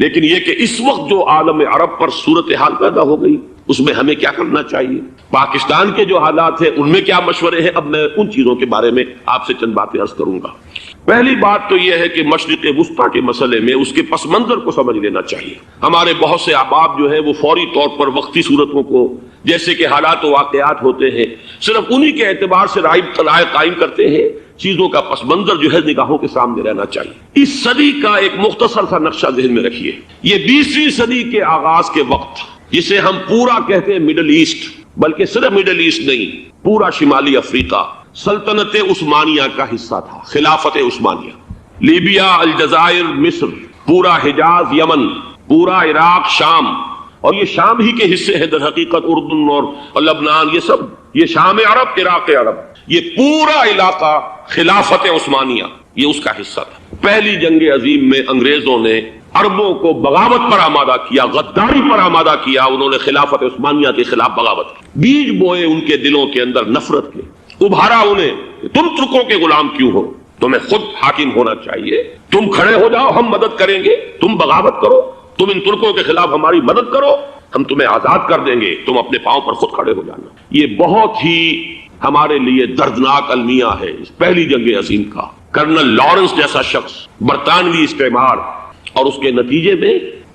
لیکن یہ کہ اس وقت جو عالم عرب پر صورتحال پیدا ہو گئی اس میں ہمیں کیا کرنا چاہیے، پاکستان کے جو حالات ہیں ان میں کیا مشورے ہیں، اب میں ان چیزوں کے بارے میں آپ سے چند باتیں عرض کروں گا۔ پہلی بات تو یہ ہے کہ مشرق وسطیٰ کے مسئلے میں اس کے پس منظر کو سمجھ لینا چاہیے۔ ہمارے بہت سے احباب جو ہیں وہ فوری طور پر وقتی صورتوں کو جیسے کہ حالات و واقعات ہوتے ہیں صرف انہی کے اعتبار سے رائے قائم کرتے ہیں، چیزوں کا پس منظر جو ہے نگاہوں کے سامنے رہنا چاہیے۔ اس صدی کا ایک مختصر سا نقشہ ذہن میں رکھیے، یہ 20ویں صدی کے آغاز کے وقت جسے ہم پورا کہتے ہیں مڈل ایسٹ، بلکہ صرف مڈل ایسٹ نہیں، پورا شمالی افریقہ سلطنت عثمانیہ کا حصہ تھا، خلافت عثمانیہ، لیبیا، الجزائر، مصر، پورا حجاز، یمن، پورا عراق، شام، اور یہ شام ہی کے حصے ہیں در حقیقت اردن اور لبنان، یہ سب یہ شام عرب، عراق عرب، یہ پورا علاقہ خلافت عثمانیہ یہ اس کا حصہ تھا۔ پہلی جنگ عظیم میں انگریزوں نے عربوں کو بغاوت پر آمادہ کیا، غداری پر آمادہ کیا، انہوں نے خلافت عثمانیہ کے خلاف بغاوت کی، بیج بوئے ان کے دلوں کے اندر نفرت کے، ابھارا انہیں تم ترکوں کے غلام کیوں ہو، تمہیں خود حاکم ہونا چاہیے، تم کھڑے ہو جاؤ ہم مدد کریں گے، تم بغاوت کرو، تم ان ترکوں کے خلاف ہماری مدد کرو، ہم تمہیں آزاد کر دیں گے، تم اپنے پاؤں پر خود کھڑے ہو جانا۔ یہ بہت ہی ہمارے لیے دردناک المیہ ہے اس پہلی جنگ عظیم کا۔ کرنل لارنس جیسا شخص، برطانوی استعمار، اور اس کے نتیجے میں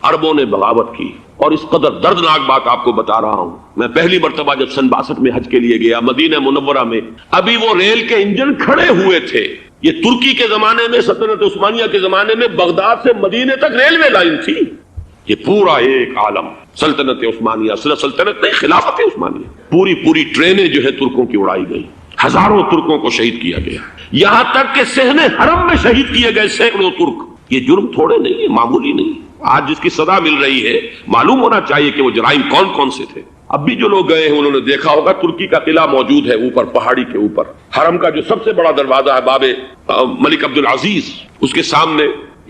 عربوں نے بغاوت کی۔ اور اس قدر دردناک بات آپ کو بتا رہا ہوں، میں پہلی مرتبہ جب سن 62 میں حج کے لیے گیا مدینہ منورہ میں، ابھی وہ ریل کے انجن کھڑے ہوئے تھے۔ یہ ترکی کے زمانے میں، سلطنت عثمانیہ کے زمانے میں بغداد سے مدینے تک ریلوے لائن تھی۔ یہ پورا ایک عالم سلطنت عثمانیہ، صرف سلطنت نہیں، خلافت عثمانیہ، پوری ٹرینیں جو ہے ترکوں کی اڑائی گئی، ہزاروں ترکوں کو شہید کیا گیا، یہاں تک کہ صحن حرم میں شہید کیے گئے سینکڑوں ترک۔ یہ جرم تھوڑے نہیں ہے، معمولی نہیں۔ آج جس کی سزا مل رہی ہے معلوم ہونا چاہیے کہ وہ جرائم کون کون سے تھے۔ اب بھی جو لوگ گئے ہیں انہوں نے دیکھا ہوگا ترکی کا قلعہ موجود ہے اوپر پہاڑی کے اوپر، حرم کا جو سب سے بڑا دروازہ ہے باب ملک عبدالعزیز، اس کے سامنے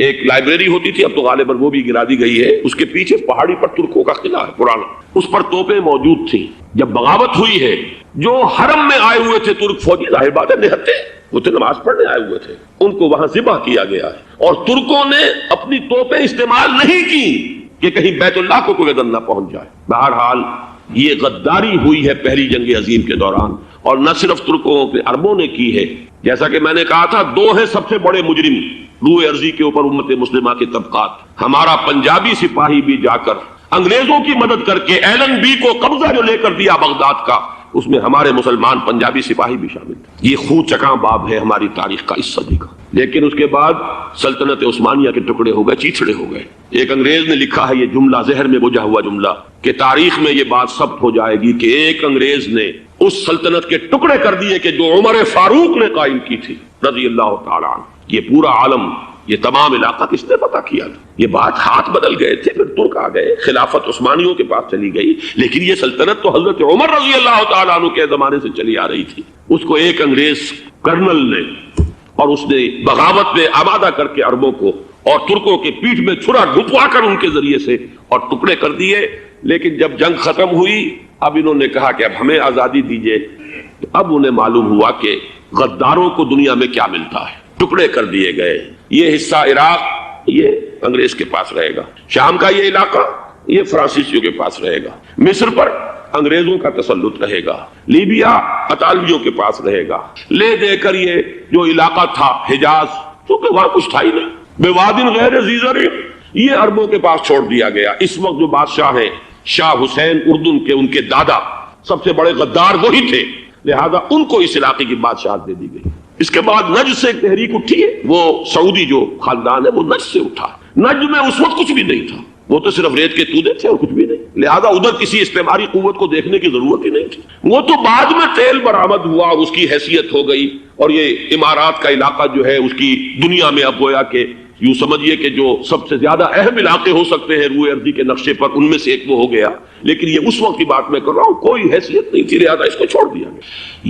ایک لائبریری ہوتی تھی، اب تو غالباً وہ بھی گرا دی گئی ہے، اس کے پیچھے پہاڑی پر ترکوں کا قلعہ ہے پرانا، اس پر توپیں موجود تھیں۔ جب بغاوت ہوئی ہے، جو حرم میں آئے ہوئے تھے ترک فوجی، ظاہر بات ہے نہتے، وہ تو نماز پڑھنے آئے ہوئے تھے، ان کو وہاں ذبح کیا گیا ہے، اور ترکوں نے اپنی توپیں استعمال نہیں کی کہ کہیں بیت اللہ کو کوئی گن نہ پہنچ جائے۔ بہرحال یہ غداری ہوئی ہے پہلی جنگ عظیم کے دوران، اور نہ صرف ترکوں کے، عربوں نے کی ہے۔ جیسا کہ میں نے کہا تھا، دو ہیں سب سے بڑے مجرم روئے ارضی کے اوپر امت مسلمہ کے طبقات۔ ہمارا پنجابی سپاہی بھی جا کر انگریزوں کی مدد کر کے ایلن بی کو قبضہ جو لے کر دیا بغداد کا، اس میں ہمارے مسلمان پنجابی سپاہی بھی شامل تھے۔ یہ خون چکاں باب ہے ہماری تاریخ کا اس صدی کا۔ لیکن اس کے بعد سلطنت عثمانیہ کے ٹکڑے ہو گئے، چیچڑے ہو گئے۔ ایک انگریز نے لکھا ہے یہ جملہ، ذہن میں بجھا ہوا جملہ، کہ تاریخ میں یہ بات ثبت ہو جائے گی کہ ایک انگریز نے اس سلطنت کے ٹکڑے کر دیے کہ جو عمر فاروق نے قائم کی تھی رضی اللہ تعالیٰ عنہ۔ یہ پورا عالم، یہ تمام علاقہ کس نے پتہ کیا تھا؟ یہ بات ہاتھ بدل گئے تھے، پھر ترک آ گئے، خلافت عثمانیوں کے پاس چلی گئی، لیکن یہ سلطنت تو حضرت عمر رضی اللہ تعالیٰ عنہ کے زمانے سے چلی آ رہی تھی۔ اس کو ایک انگریز کرنل نے، اور اس نے بغاوت میں آمادہ کر کے عربوں کو اور ترکوں کے پیٹھ میں چھرا ڈھپوا کر ان کے ذریعے سے اور ٹکڑے کر دیے۔ لیکن جب جنگ ختم ہوئی، اب انہوں نے کہا کہ اب ہمیں آزادی دیجیے، تو اب انہیں معلوم ہوا کہ غداروں کو دنیا میں کیا ملتا ہے، ٹکڑے کر دیے گئے۔ یہ حصہ عراق یہ انگریز کے پاس رہے گا، شام کا یہ علاقہ یہ فرانسیسیوں کے پاس رہے گا، مصر پر انگریزوں کا تسلط رہے گا، لیبیا اطالویوں کے پاس رہے گا، لے دے کر یہ جو علاقہ تھا حجاز، کیونکہ وہاں کچھ تھا ہی نہیں، بوادن غیر ذی زرع، یہ عربوں کے پاس چھوڑ دیا گیا۔ اس وقت جو بادشاہ ہیں شاہ حسین اردن کے، ان کے دادا سب سے بڑے غدار وہی تھے، لہذا ان کو اس علاقے کی بادشاہت دے دی گئی۔ اس کے بعد نجد سے ایک تحریک اٹھی ہے، وہ سعودی جو خاندان ہے وہ نجد سے اٹھا۔ نجد میں اس وقت کچھ بھی نہیں تھا، وہ تو صرف ریت کے تودے تھے اور کچھ بھی نہیں، لہذا ادھر کسی استعماری قوت کو دیکھنے کی ضرورت ہی نہیں تھی۔ وہ تو بعد میں تیل برآمد ہوا اور اس کی حیثیت ہو گئی، اور یہ امارات کا علاقہ جو ہے اس کی دنیا میں اب گویا کہ یوں سمجھیے کہ جو سب سے زیادہ اہم علاقے ہو سکتے ہیں روئے ارضی کے نقشے پر، ان میں سے ایک وہ ہو گیا۔ لیکن یہ اس وقت کی بات میں کر رہا ہوں، کوئی حیثیت نہیں تھی، لہذا اس کو چھوڑ دیا گیا۔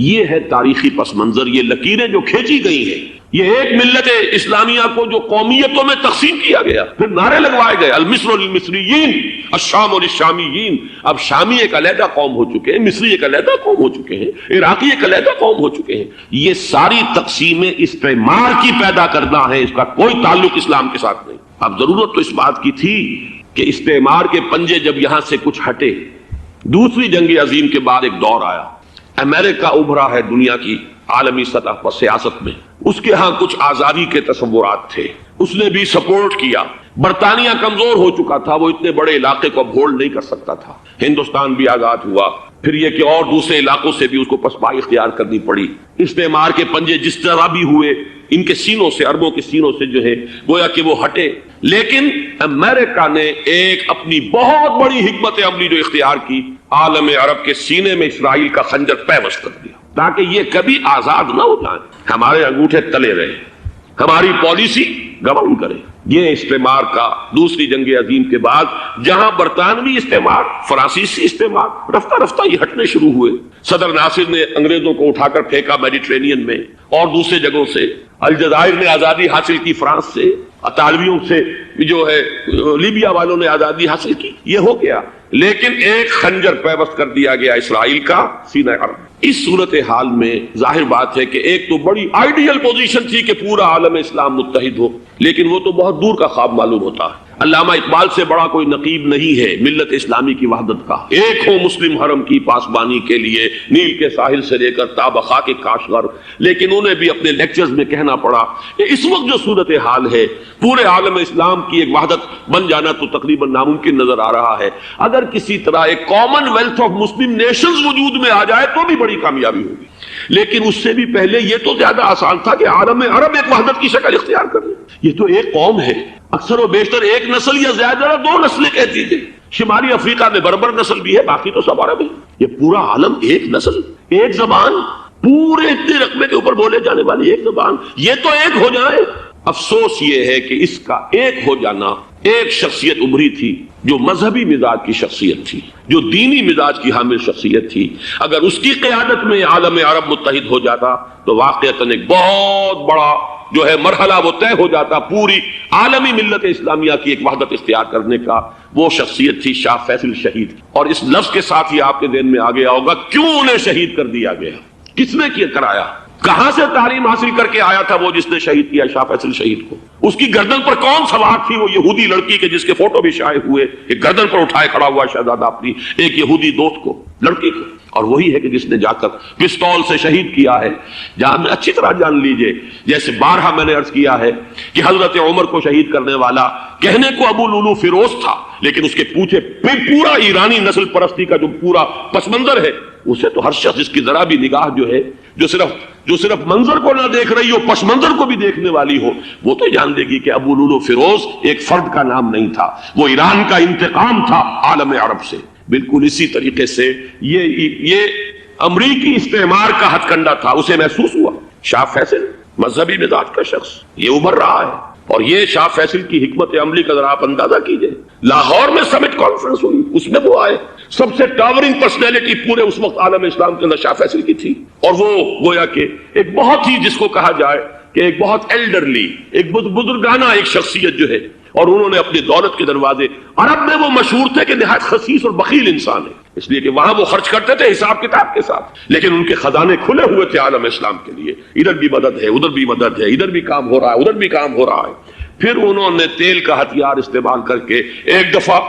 یہ ہے تاریخی پس منظر، یہ لکیریں جو کھینچی گئی ہیں یہ ایک ملت اسلامیہ کو جو قومیتوں میں تقسیم کیا گیا، پھر نعرے لگوائے گئے المصر للمصریین الشام للشامیین، اب شامی ایک علیحدہ قوم ہو چکے ہیں، مصری ایک علیحدہ قوم ہو چکے ہیں، عراقی ایک علیحدہ قوم ہو چکے ہیں۔ یہ ساری تقسیمیں استعمار کی پیدا کرنا ہے، اس کا کوئی تعلق اسلام کے ساتھ نہیں۔ اب ضرورت تو اس بات کی تھی کہ استعمار کے پنجے جب یہاں سے کچھ ہٹے، دوسری جنگ عظیم کے بعد ایک دور آیا، امریکہ ابھرا ہے دنیا کی عالمی سطح پر سیاست میں، اس کے ہاں کچھ آزادی کے تصورات تھے، اس نے بھی سپورٹ کیا۔ برطانیہ کمزور ہو چکا تھا، وہ اتنے بڑے علاقے کو اب ہولڈ نہیں کر سکتا تھا۔ ہندوستان بھی آزاد ہوا، پھر یہ کہ اور دوسرے علاقوں سے بھی اس کو پسپائی اختیار کرنی پڑی۔ استعمار کے پنجے جس طرح بھی ہوئے، ان کے سینوں سے، عربوں کے سینوں سے جو ہے گویا کہ وہ ہٹے، لیکن امریکہ نے ایک اپنی بہت بڑی حکمت عملی جو اختیار کی، عالم عرب کے سینے میں اسرائیل کا خنجر پیوست کر دیا تاکہ یہ کبھی آزاد نہ ہو جائیں، ہمارے انگوٹھے تلے رہے، ہماری پالیسی گورن کرے۔ یہ استعمار کا دوسری جنگ عظیم کے بعد جہاں برطانوی استعمار، فرانسیسی استعمار رفتہ رفتہ یہ ہٹنے شروع ہوئے، صدر ناصر نے انگریزوں کو اٹھا کر پھینکا میڈیٹرینین میں اور دوسرے جگہوں سے، الجزائر نے آزادی حاصل کی فرانس سے، اطالویوں سے جو ہے لیبیا والوں نے آزادی حاصل کی، یہ ہو گیا، لیکن ایک خنجر پیوست کر دیا گیا اسرائیل کا سینہ عرب۔ اس صورتحال میں ظاہر بات ہے کہ ایک تو بڑی آئیڈیل پوزیشن تھی کہ پورا عالم اسلام متحد ہو، لیکن وہ تو بہت دور کا خواب معلوم ہوتا ہے۔ علامہ اقبال سے بڑا کوئی نقیب نہیں ہے ملت اسلامی کی وحدت کا، ایک ہو مسلم حرم کی پاسبانی کے لیے نیل کے ساحل سے لے کر تا بخاک کاشغر، لیکن انہیں بھی اپنے لیکچرز میں کہنا پڑا کہ اس وقت جو صورتحال ہے پورے عالم اسلام کی ایک وحدت بن جانا تو تقریباً ناممکن نظر آ رہا ہے۔ اگر کسی طرح ایک common wealth of Muslim nations وجود میں آ جائے تو بھی بڑی کامیابی ہوگی، لیکن اس سے بھی پہلے یہ تو زیادہ آسان تھا کہ عالم عرب ایک وحدت کی شکل اختیار کر لے۔ یہ تو ایک قوم ہے، اکثر و بیشتر ایک نسل یا زیادہ دو نسلیں کہہ دیجیے، شمالی افریقہ میں بربر نسل بھی ہے، باقی تو سب عرب ہے۔ یہ پورا عالم ایک نسل، ایک زبان، پورے اتنے رقبے کے اوپر بولے جانے والی ایک زبان، یہ تو ایک ہو جائے۔ افسوس یہ ہے کہ اس کا ایک ہو جانا، ایک شخصیت ابھری تھی جو مذہبی مزاج کی شخصیت تھی، جو دینی مزاج کی حامل شخصیت تھی، اگر اس کی قیادت میں عالم عرب متحد ہو جاتا تو واقعتاً ایک بہت بڑا جو ہے مرحلہ وہ طے ہو جاتا پوری عالمی ملت اسلامیہ کی ایک وحدت اختیار کرنے کا۔ وہ شخصیت تھی شاہ فیصل شہید، اور اس لفظ کے ساتھ ہی آپ کے ذہن میں آ گیا ہوگا کیوں انہیں شہید کر دیا گیا، کس نے کیا کرایا، کہاں سے تعلیم حاصل کر کے آیا تھا وہ جس نے شہید کیا شاہ فیصل شہید کو، اس کی گردن پر کون سوار تھی، وہ یہودی لڑکی کے جس کے فوٹو بھی شائع ہوئے، ایک گردن پر اٹھائے کھڑا ہوا شہزادہ اپنی ایک یہودی دوست کو، لڑکی کو، اور وہی ہے کہ جس نے جا کر پستول سے شہید کیا ہے۔ جہاں میں اچھی طرح جان لیجئے، جیسے بارہا میں نے عرض کیا ہے کہ حضرت عمر کو شہید کرنے والا کہنے کو ابو لولو فیروز تھا، لیکن اس کے پیچھے پورا ایرانی نسل پرستی کا جو پورا پس منظر ہے، اسے تو ہر شخص جس کی ذرا بھی نگاہ جو ہے جو صرف منظر کو نہ دیکھ رہی ہو، پس منظر کو بھی دیکھنے والی ہو، وہ تو جان دے گی کہ ابو لولو فیروز ایک فرد کا نام نہیں تھا، وہ ایران کا انتقام تھا عالم عرب سے۔ بالکل اسی طریقے سے یہ امریکی استعمار کا ہتھ کنڈا تھا، اسے محسوس ہوا۔ شاہ فیصل مذہبی مزاج کا شخص، یہ ابھر رہا ہے، اور یہ شاہ فیصل کی حکمت عملی کا ذرا آپ اندازہ کیجئے۔ لاہور میں سمٹ کانفرنس ہوئی، اس میں وہ آئے، سب سے ٹاورنگ پرسنالٹی پورے اس وقت عالم اسلام کے اندر شاہ فیصل کی تھی، اور وہ گویا کہ ایک بہت ہی جس کو کہا جائے کہ ایک بہت ایلڈرلی، ایک بزرگانہ ایک شخصیت جو ہے، اور انہوں نے اپنی دولت کے دروازے، عرب میں وہ مشہور تھے کہ نہایت خسیس اور بخیل انسان ہے، اس لیے کہ وہاں وہ خرچ کرتے تھے حساب کتاب کے ساتھ، لیکن ان کے خزانے کھلے ہوئے تھے عالم اسلام کے لیے، ادھر بھی مدد ہے، ادھر بھی مدد ہے، ادھر بھی کام ہو رہا ہے، ادھر بھی کام ہو رہا ہے۔ پھر انہوں نے تیل کا ہتھیار استعمال کر کے ایک دفعہ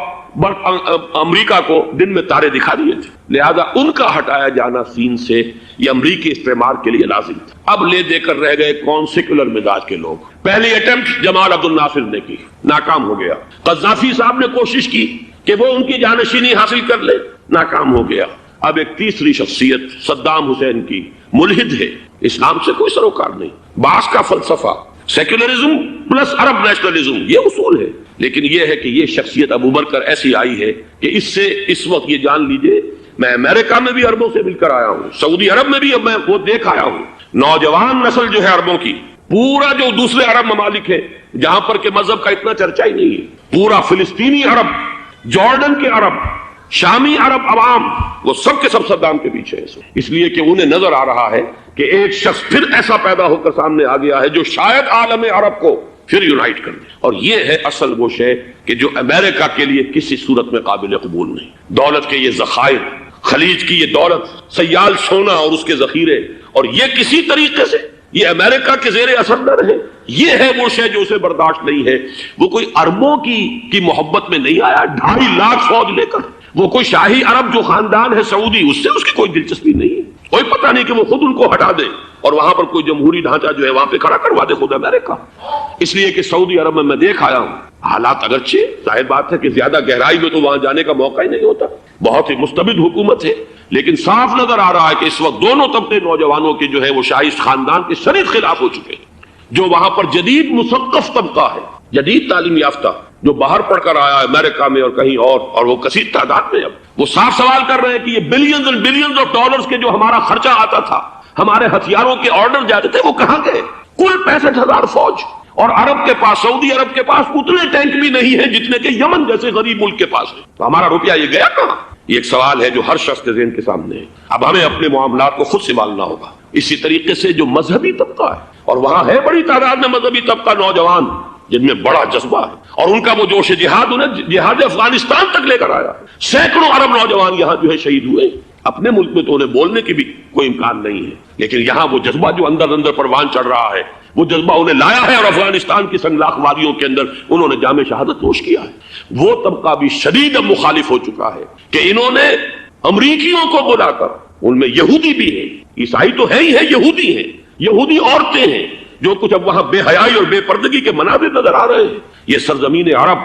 امریکہ کو دن میں تارے دکھا دیے تھے، لہذا ان کا ہٹایا جانا سین سے یہ امریکی استعمار کے لیے لازم تھا۔ اب لے دے کر رہ گئے کون سیکولر مزاج کے لوگ۔ پہلی اٹیمپٹ جمال عبد الناصر نے کی، ناکام ہو گیا۔ قذافی صاحب نے کوشش کی کہ وہ ان کی جانشینی حاصل کر لے، ناکام ہو گیا۔ اب ایک تیسری شخصیت صدام حسین کی، ملحد ہے، اسلام سے کوئی سروکار نہیں، باس کا فلسفہ، سیکولرزم پلس عرب نیشنلزم، یہ اصول ہے، لیکن یہ ہے کہ یہ شخصیت اب ابھر کر ایسی آئی ہے کہ اس سے اس وقت یہ جان لیجئے، میں امریکہ میں بھی عربوں سے مل کر آیا ہوں، سعودی عرب میں بھی اب میں وہ دیکھ آیا ہوں، نوجوان نسل جو ہے عربوں کی، پورا جو دوسرے عرب ممالک ہے جہاں پر کہ مذہب کا اتنا چرچا ہی نہیں ہے، پورا فلسطینی عرب، جارڈن کے عرب، شامی عرب عوام وہ سب کے سب صدام کے پیچھے ہیں، اس لیے کہ انہیں نظر آ رہا ہے کہ ایک شخص پھر ایسا پیدا ہو کر سامنے آ گیا ہے جو شاید عالم عرب کو پھر یونائٹ کر دے، اور یہ ہے اصل وہ شے کہ جو امریکہ کے لیے کسی صورت میں قابل قبول نہیں۔ دولت کے یہ ذخائر، خلیج کی یہ دولت، سیال سونا اور اس کے ذخیرے، اور یہ کسی طریقے سے یہ امریکہ کے زیر اثر نہ رہے، یہ ہے وہ شے جو اسے برداشت نہیں ہے۔ وہ کوئی اربوں کی محبت میں نہیں آیا 2.5 لاکھ فوج لے کر، وہ کوئی شاہی عرب جو خاندان ہے سعودی، اس سے اس کی کوئی دلچسپی نہیں ہے، کوئی پتہ نہیں کہ وہ خود ان کو ہٹا دے اور وہاں پر کوئی جمہوری ڈھانچہ جو ہے وہاں پہ کھڑا کروا دے خود امریکہ۔ اس لیے کہ سعودی عرب میں دیکھ آیا ہوں، حالات اگرچہ ظاہر بات ہے کہ زیادہ گہرائی میں تو وہاں جانے کا موقع ہی نہیں ہوتا، بہت ہی مستبد حکومت ہے، لیکن صاف نظر آ رہا ہے کہ اس وقت دونوں طبقے نوجوانوں کے جو ہے وہ شاہی خاندان کے شدید خلاف ہو چکے ہیں۔ جو وہاں پر جدید مثقف طبقہ ہے، جدید تعلیم یافتہ، جو باہر پڑھ کر آیا ہے امریکہ میں اور کہیں اور وہ کثیر تعداد میں، اب وہ صاف سوال کر رہے ہیں کہ یہ بلینز اور بلینز آف ڈالرز کے جو ہمارا خرچہ آتا تھا، ہمارے ہتھیاروں کے آرڈر جاتے تھے، وہ کہاں گئے؟ کل 65,000 فوج، اور عرب کے پاس، سعودی عرب کے پاس اتنے ٹینک بھی نہیں ہیں جتنے کہ یمن جیسے غریب ملک کے پاس ہے، تو ہمارا روپیہ یہ گیا کہاں؟ یہ ایک سوال ہے جو ہر شخص کے ذہن کے سامنے ہے۔ اب ہمیں اپنے معاملات کو خود سنبھالنا ہوگا۔ اسی طریقے سے جو مذہبی طبقہ ہے، اور وہاں ہے بڑی تعداد میں مذہبی طبقہ، نوجوان جن میں بڑا جذبہ ہے، اور ان کا وہ جوش جہاد انہیں جہاد افغانستان تک لے کر آیا۔ سینکڑوں عرب نوجوان یہاں جو ہے شہید ہوئے۔ اپنے ملک میں تو انہیں بولنے کی بھی کوئی امکان نہیں ہے، لیکن یہاں وہ جذبہ جو اندر اندر پروان چڑھ رہا ہے، وہ جذبہ انہیں لایا ہے، اور افغانستان کی سنگلاخ وادیوں کے اندر انہوں نے جام شہادت نوش کیا ہے۔ وہ طبقہ بھی شدید اب مخالف ہو چکا ہے کہ انہوں نے امریکیوں کو بلا کر، ان میں یہودی بھی ہیں، عیسائی تو ہے ہی ہے، یہودی ہیں، یہودی عورتیں ہیں، جو کچھ اب وہاں بے حیائی اور بے پردگی کے مناظر نظر آ رہے ہیں۔ یہ سرزمین عرب،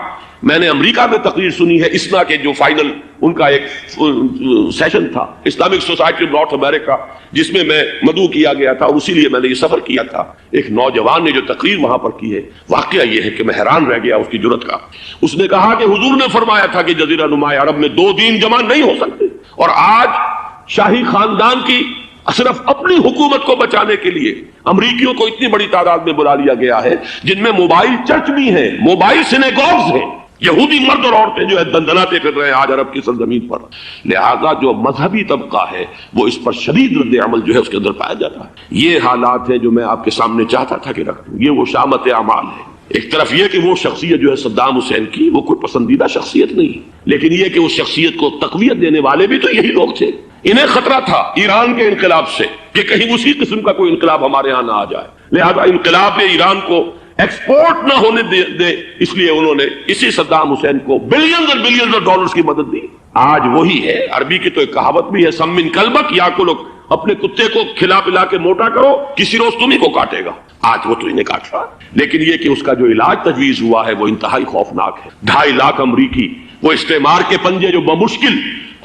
میں نے امریکہ میں تقریر سنی ہے، اسنا کے جو فائنل ان کا ایک سیشن تھا، اسلامک سوسائٹی نارتھ امریکہ، جس میں مدعو کیا گیا تھا، اور اسی لیے میں نے یہ سفر کیا تھا۔ ایک نوجوان نے جو تقریر وہاں پر کی ہے، واقعہ یہ ہے کہ میں حیران رہ گیا اس کی جرأت کا۔ اس نے کہا کہ حضور نے فرمایا تھا کہ جزیرہ نما عرب میں 2 دین جمع نہیں ہو سکتے، اور آج شاہی خاندان کی صرف اپنی حکومت کو بچانے کے لیے امریکیوں کو اتنی بڑی تعداد میں بلا لیا گیا ہے، جن میں موبائل چرچ بھی ہیں، موبائل سینیگوگز ہیں، یہودی مرد اور عورتیں جو ہے دندناتے پھر رہے ہیں آج عرب کی سرزمین پر۔ لہذا جو مذہبی طبقہ ہے وہ اس پر شدید رد عمل جو ہے اس کے اندر پایا جاتا ہے۔ یہ حالات ہیں جو میں آپ کے سامنے چاہتا تھا کہ رکھ دوں۔ یہ وہ شامت اعمال ہے۔ ایک طرف یہ کہ وہ شخصیت جو ہے صدام حسین کی، وہ کوئی پسندیدہ شخصیت نہیں، لیکن یہ کہ اس شخصیت کو تقویت دینے والے بھی تو یہی لوگ تھے۔ انہیں خطرہ تھا ایران کے انقلاب سے کہ کہیں اسی قسم کا کوئی انقلاب ہمارے ہاں نہ آ جائے، لہذا انقلاب ایران کو ایکسپورٹ نہ ہونے دے، اس لیے انہوں نے اسی صدام حسین کو بلینز اور بلینز آف ڈالرز کی مدد دی۔ آج وہی ہے، عربی کی تو ایک کہاوت بھی ہے، سمن کلبک یا کو لوگ، اپنے کتے کو کھلا پلا کے موٹا کرو، کسی روز تمہیں کو کاٹے گا۔ آج وہ تو انہیں کاٹ رہا، لیکن یہ کہ اس کا جو علاج تجویز ہوا ہے وہ انتہائی خوفناک ہے۔ 2.5 لاکھ امریکی وہ استعمار کے پنجے جو بمشکل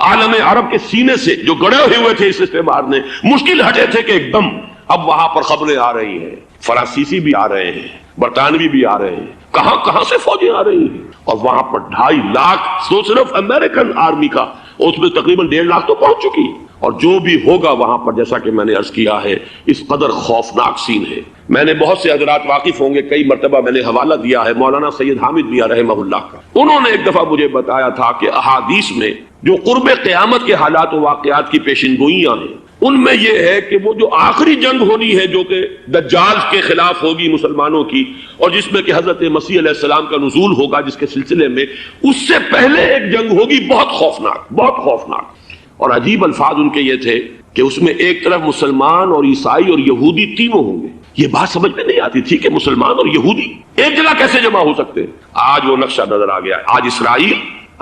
عالم عرب کے سینے سے جو گڑے ہوئے تھے اس استعمار نے، مشکل ہٹے تھے کہ ایک دم اب وہاں پر خبریں آ رہی ہیں، فرانسیسی بھی آ رہے ہیں، برطانوی بھی آ رہے ہیں، کہاں کہاں سے فوجیں آ رہی ہیں، اور وہاں پر 2.5 لاکھ تو صرف امریکن آرمی کا، اس میں تقریباً 1.5 لاکھ تو پہنچ چکی، اور جو بھی ہوگا وہاں پر جیسا کہ میں نے عرض کیا ہے اس قدر خوفناک سین ہے۔ میں نے بہت سے حضرات واقف ہوں گے، کئی مرتبہ میں نے حوالہ دیا ہے مولانا سید حامد میاں رحمہ اللہ کا، انہوں نے ایک دفعہ مجھے بتایا تھا کہ احادیث میں جو قرب قیامت کے حالات و واقعات کی پیشن گوئیاں ہیں، ان میں یہ ہے کہ وہ جو آخری جنگ ہونی ہے جو کہ دجال کے خلاف ہوگی مسلمانوں کی، اور جس میں کہ حضرت مسیح علیہ السلام کا نزول ہوگا، جس کے سلسلے میں اس سے پہلے ایک جنگ ہوگی بہت خوفناک، بہت خوفناک۔ اور عجیب الفاظ ان کے یہ تھے کہ اس میں ایک طرف مسلمان اور عیسائی اور یہودی تینوں ہوں گے۔ یہ بات سمجھ میں نہیں آتی تھی کہ مسلمان اور یہودی ایک جگہ کیسے جمع ہو سکتے ہیں۔ آج وہ نقشہ نظر آ گیا، آج اسرائیل،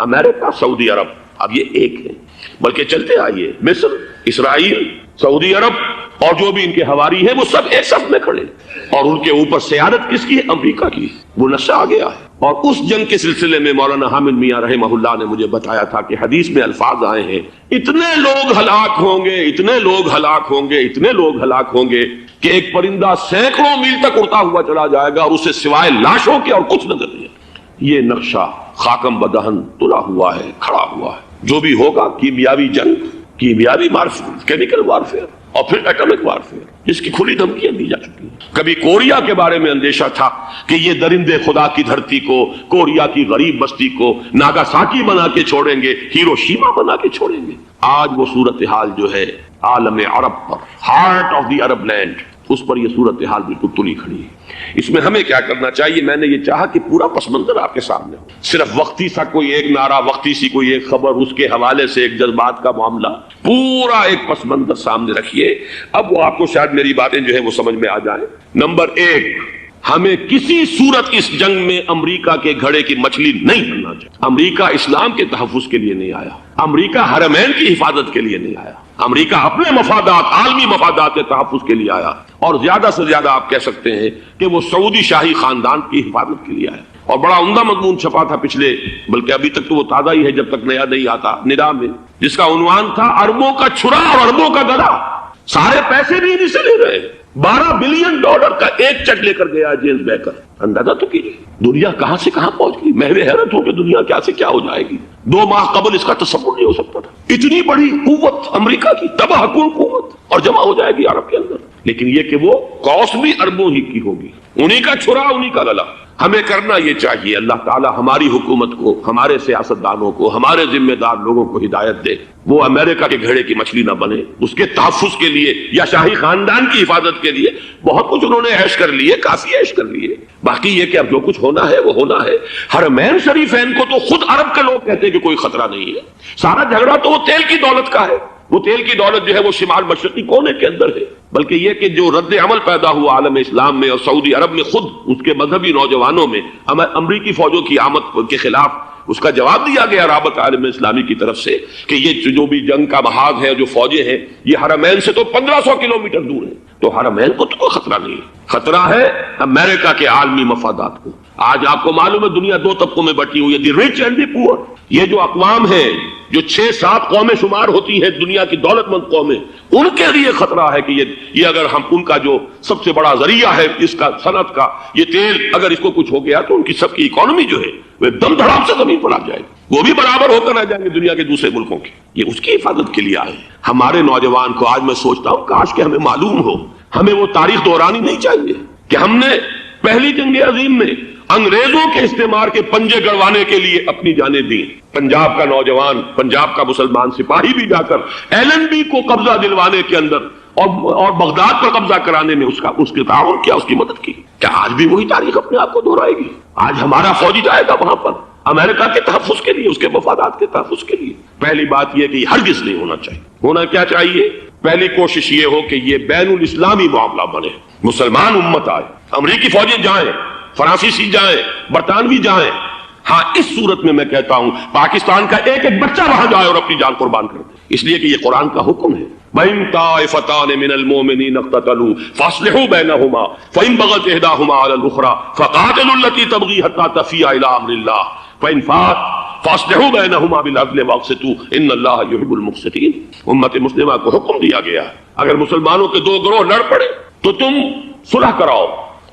امریکہ، سعودی عرب اب یہ ایک ہے، بلکہ چلتے آئیے مصر، اسرائیل، سعودی عرب اور جو بھی ان کے حواری ہیں وہ سب ایک صف میں کھڑے، اور ان کے اوپر سیادت کس کی ہے؟ امریکہ کی۔ وہ نقشہ آ گیا ہے۔ اور اس جنگ کے سلسلے میں مولانا حامد میاں رحمہ اللہ نے مجھے بتایا تھا کہ حدیث میں الفاظ آئے ہیں، اتنے لوگ ہلاک ہوں گے، اتنے لوگ ہلاک ہوں گے، اتنے لوگ ہلاک ہوں گے کہ ایک پرندہ سینکڑوں میل تک اڑتا ہوا چلا جائے گا اور اسے سوائے لاشوں کے اور کچھ نظر نہیں۔ یہ نقشہ خاکم بدہن تلا ہوا ہے، کھڑا ہوا ہے۔ جو بھی ہوگا کیمیاوی جنگ، کیمیاوی وارفیئر، کیمیکل وارفیئر، اور پھر ایٹمک وارفیئر جس کی کھلی دھمکیاں دی جا چکی ہیں۔ کبھی کوریا کے بارے میں اندیشہ تھا کہ یہ درندے خدا کی دھرتی کو، کوریا کی غریب بستی کو ناگاساکی بنا کے چھوڑیں گے، ہیروشیما بنا کے چھوڑیں گے۔ آج وہ صورتحال جو ہے عالم عرب پر، heart of the Arab land, اس پر یہ صورتحال بالکل تلی کھڑی ہے۔ اس میں ہمیں کیا کرنا چاہیے؟ میں نے یہ چاہا کہ پورا پس منظر آپ کے سامنے ہو، صرف وقتی سا کوئی ایک نعرہ، وقتی سی کوئی ایک خبر، اس کے حوالے سے ایک جذبات کا معاملہ، پورا ایک پس منظر سامنے رکھیے۔ اب وہ آپ کو شاید میری باتیں جو ہے وہ سمجھ میں آ جائیں۔ نمبر ایک، ہمیں کسی صورت اس جنگ میں امریکہ کے گھڑے کی مچھلی نہیں بننا چاہیے۔ امریکہ اسلام کے تحفظ کے لیے نہیں آیا، امریکہ حرمین کی حفاظت کے لیے نہیں آیا، امریکہ اپنے مفادات، عالمی مفادات کے تحفظ کے لیے آیا، اور زیادہ سے زیادہ آپ کہہ سکتے ہیں کہ وہ سعودی شاہی خاندان کی حفاظت کے لیے آیا۔ اور بڑا عمدہ مضمون چھپا تھا پچھلے، بلکہ ابھی تک تو وہ تازہ ہی ہے جب تک نیا نہیں آتا، ندا میں، جس کا عنوان تھا اربوں کا چھرا اور اربوں کا گدا۔ سارے پیسے بھی انہیں سے لے رہے ہیں۔ $12 بلین کا ایک چیک لے کر گیا جیمز بیکر۔ اندازہ تو کیجیے دنیا کہاں سے کہاں پہنچ گئی۔ محو حیرت ہو کہ دنیا کیا سے کیا ہو جائے گی۔ 2 ماہ قبل اس کا تصور نہیں ہو سکتا تھا۔ اتنی بڑی قوت امریکہ کی، تباہ کن قوت، اور جمع ہو جائے گی عرب کے اندر۔ لیکن یہ کہ وہ کاسٹ بھی اربوں ہی کی ہوگی، انہی کا چھرا انہی کا گلا۔ ہمیں کرنا یہ چاہیے، اللہ تعالی ہماری حکومت کو، ہمارے سیاستدانوں کو، ہمارے ذمہ دار لوگوں کو ہدایت دے، وہ امریکہ کے گھڑے کی مچھلی نہ بنے۔ اس کے تحفظ کے لیے یا شاہی خاندان کی حفاظت کے لیے بہت کچھ انہوں نے عیش کر لیے، کافی عیش کر لیے۔ باقی یہ کہ اب جو کچھ ہونا ہے وہ ہونا ہے۔ حرمین شریفین کو تو خود عرب کے لوگ کہتے ہیں کہ کوئی خطرہ نہیں ہے۔ سارا جھگڑا تو وہ تیل کی دولت کا ہے۔ وہ تیل کی دولت جو ہے وہ شمال مشرقی کونے کے اندر ہے، بلکہ یہ کہ جو رد عمل پیدا ہوا عالم اسلام میں اور سعودی عرب میں، خود اس کے مذہبی نوجوانوں میں امریکی فوجوں کی آمد کے خلاف اس کا جواب دیا گیا رابطہ عالم اسلامی کی طرف سے کہ یہ جو بھی جنگ کا محاذ ہے، جو فوجیں ہیں، یہ حرمین سے تو 1500 کلومیٹر دور ہے، تو حرمین کو تو کوئی خطرہ نہیں ہے۔ خطرہ ہے امریکہ کے عالمی مفادات کو۔ آج آپ کو معلوم ہے دنیا 2 طبقوں میں بٹی ہوئی ہے، دی رچ اینڈ دی پور۔ یہ جو اقوام ہیں، جو 6-7 قومیں شمار ہوتی ہیں دنیا کی دولت مند قومیں، ان کے لیے خطرہ ہے کہ یہ اگر ہم ان کا جو سب سے بڑا ذریعہ ہے اس کا صنعت کا، یہ تیل، اگر اس کو کچھ ہو گیا تو ان کی سب کی اکانومی جو ہے وہ دم دھڑام سے زمین پر آ جائے گی، وہ بھی برابر ہو کر آ جائیں گے دنیا کے دوسرے ملکوں کے۔ یہ اس کی حفاظت کے لیے آئے۔ ہمارے نوجوان کو آج میں سوچتا ہوں کاش کہ ہمیں معلوم ہو، ہمیں وہ تاریخ دہرانی نہیں چاہیے کہ ہم نے پہلی جنگ عظیم میں انگریزوں کے استعمار کے پنجے گڑوانے کے لیے اپنی جانیں دی۔ پنجاب کا نوجوان، پنجاب کا مسلمان سپاہی بھی جا کر ایلن بی کو قبضہ دلوانے کے اندر اور بغداد پر قبضہ کرانے میں اس کے تعاون کیا، اس کی مدد کی۔ کیا آج بھی وہی تاریخ اپنے آپ کو دہرائے گی؟ آج ہمارا فوجی جائے گا وہاں پر امریکہ کے تحفظ کے لیے، اس کے مفادات کے تحفظ کے لیے۔ پہلی بات یہ کہ یہ ہرگز نہیں ہونا چاہیے۔ ہونا کیا چاہیے؟ پہلی کوشش یہ ہو کہ یہ بین الاسلامی معاملہ بنے، مسلمان امت آئے، امریکی فوجیں جائیں، فرانسیسی جائیں، برطانوی جائیں۔ ہاں اس صورت میں کہتا ہوں پاکستان کا ایک ایک بچہ وہاں جائے اور اپنی جان قربان کر دے، اس لیے کہ یہ قرآن کا حکم ہے۔ وَإِن طَائِفَتَانِ مِنَ الْمُؤْمِنِينَ اقْتَتَلُوا فَأَصْلِحُوا بَيْنَهُمَا فَإِن بَغَتْ إِحْدَاهُمَا عَلَى الْأُخْرَى فَقَاتِلُوا الَّتِي تَبْغِي حَتَّى تَفِيءَ إِلَى أَمْرِ اللَّهِ فَإِن فَاءَتْ فَأَصْلِحُوا بَيْنَهُمَا بِالْعَدْلِ وَأَقْسِطُوا إِنَّ اللَّهَ يُحِبُّ الْمُقْسِطِينَ۔ امت مسلمہ کو حکم دیا گیا ہے اگر مسلمانوں کے 2 گروہ لڑ پڑے تو تم صلح کراؤ،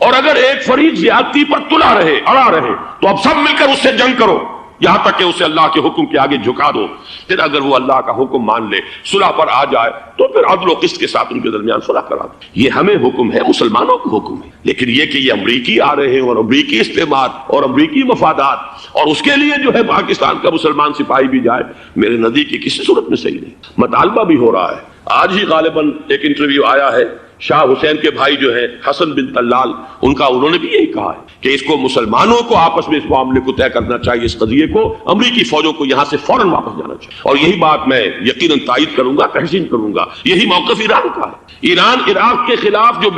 اور اگر ایک فریق زیادتی پر تلا رہے، اڑا رہے، تو اب سب مل کر اس سے جنگ کرو یہاں تک کہ اسے اللہ کے حکم کے آگے جھکا دو۔ پھر اگر وہ اللہ کا حکم مان لے، صلح پر آ جائے، تو پھر عدل و قسط کے ساتھ ان کے درمیان صلح کرا دو۔ یہ ہمیں حکم ہے، مسلمانوں کو حکم ہے۔ لیکن یہ کہ یہ امریکی آ رہے ہیں اور امریکی استعمار اور امریکی مفادات، اور اس کے لیے جو ہے پاکستان کا مسلمان سپاہی بھی جائے، میرے نزدیک کی کسی صورت میں صحیح نہیں۔ مطالبہ بھی ہو رہا ہے، آج ہی غالباً ایک انٹرویو آیا ہے، شاہ حسین کے بھائی جو ہیں حسن بن طلال، انہوں نے بھی یہی کہا ہے کہ اس کو مسلمانوں کو آپس میں اس معاملے کو طے کرنا چاہیے، اس قضیے کو، امریکی فوجوں کو یہاں سے فوراً واپس جانا چاہیے۔ اور یہی بات میں یقیناً تائید کروں گا، تحسین کروں گا، یہی موقف ایران کا ہے۔ ایران عراق کے خلاف جو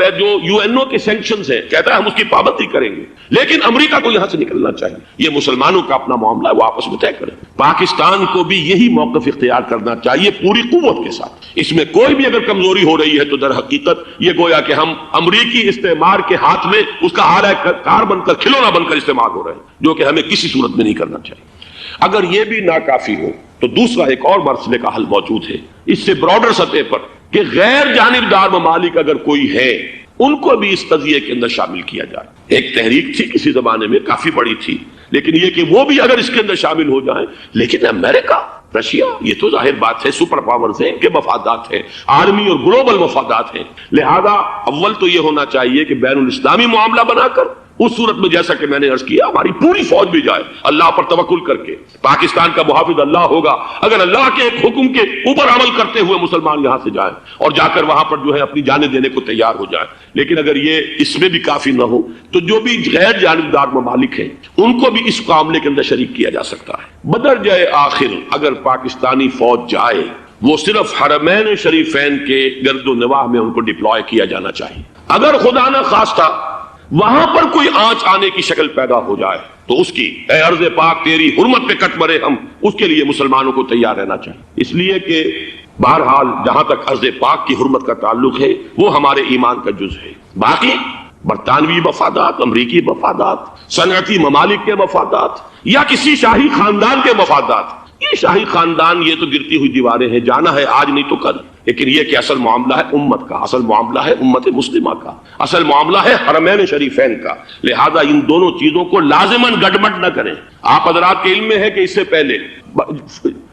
UN کے سینکشنز ہیں، کہتا ہے ہم اس کی پابندی کریں گے، لیکن امریکہ کو یہاں سے نکلنا چاہیے۔ یہ مسلمانوں کا اپنا معاملہ ہے، وہ آپس میں طے کریں۔ پاکستان کو بھی یہی موقف اختیار کرنا چاہیے پوری قوت کے ساتھ۔ اس میں کوئی بھی اگر کمزوری ہو رہی ہے تو در حقیقت یہ گویا کہ ہم امریکی استعمار کے ہاتھ میں اس کا آلہ کار بن کر، کھلونا بن کر استعمال ہو رہے ہیں، جو کہ ہمیں کسی صورت میں نہیں کرنا چاہیے۔ اگر یہ بھی ناکافی ہو تو دوسرا ایک اور مسئلے کا حل موجود ہے اس سے براڈر سطح پر، کہ غیر جانبدار ممالک اگر کوئی ہے ان کو بھی اس قضیے کے اندر شامل کیا جائے۔ ایک تحریک تھی کسی زمانے میں، کافی بڑی تھی، لیکن یہ کہ وہ بھی اگر اس کے اندر شامل ہو جائیں۔ لیکن امریکہ رشیا، یہ تو ظاہر بات ہے سپر پاورز ہیں، ان کے مفادات ہیں، عالمی اور گلوبل مفادات ہیں، لہذا اول تو یہ ہونا چاہیے کہ بین الاسلامی معاملہ بنا کر اس صورت میں جیسا کہ میں نے عرض کیا ہماری پوری فوج بھی جائے اللہ پر توکل کر کے، پاکستان کا محافظ اللہ ہوگا، اگر اللہ کے ایک حکم کے اوپر عمل کرتے ہوئے مسلمان یہاں سے جائیں اور جا کر وہاں پر جو ہے اپنی جانیں دینے کو تیار ہو جائیں، لیکن اگر یہ اس میں بھی کافی نہ ہو تو جو بھی غیر جانبدار ممالک ہیں ان کو بھی اس معاملے کے اندر شریک کیا جا سکتا ہے۔ بدرجہ آخر اگر پاکستانی فوج جائے وہ صرف حرمین شریفین کے گرد و نواح میں ان کو ڈپلوائے کیا جانا چاہیے۔ اگر خدا نہ خواستہ وہاں پر کوئی آنچ آنے کی شکل پیدا ہو جائے تو اس کی اے ارض پاک تیری حرمت پہ کٹ مرے ہم، اس کے لیے مسلمانوں کو تیار رہنا چاہیے، اس لیے کہ بہرحال جہاں تک ارض پاک کی حرمت کا تعلق ہے وہ ہمارے ایمان کا جز ہے۔ باقی برطانوی مفادات، امریکی مفادات، صنعتی ممالک کے مفادات یا کسی شاہی خاندان کے مفادات، یہ شاہی خاندان یہ تو گرتی ہوئی دیواریں ہیں، جانا ہے آج نہیں تو کل، لیکن یہ کہ اصل معاملہ ہے امت کا، اصل معاملہ ہے امت مسلمہ کا، اصل معاملہ ہے حرمین شریفین کا، لہذا ان دونوں چیزوں کو لازماً گڈمڈ نہ کریں۔ آپ حضرات کے علم میں ہے کہ اس سے پہلے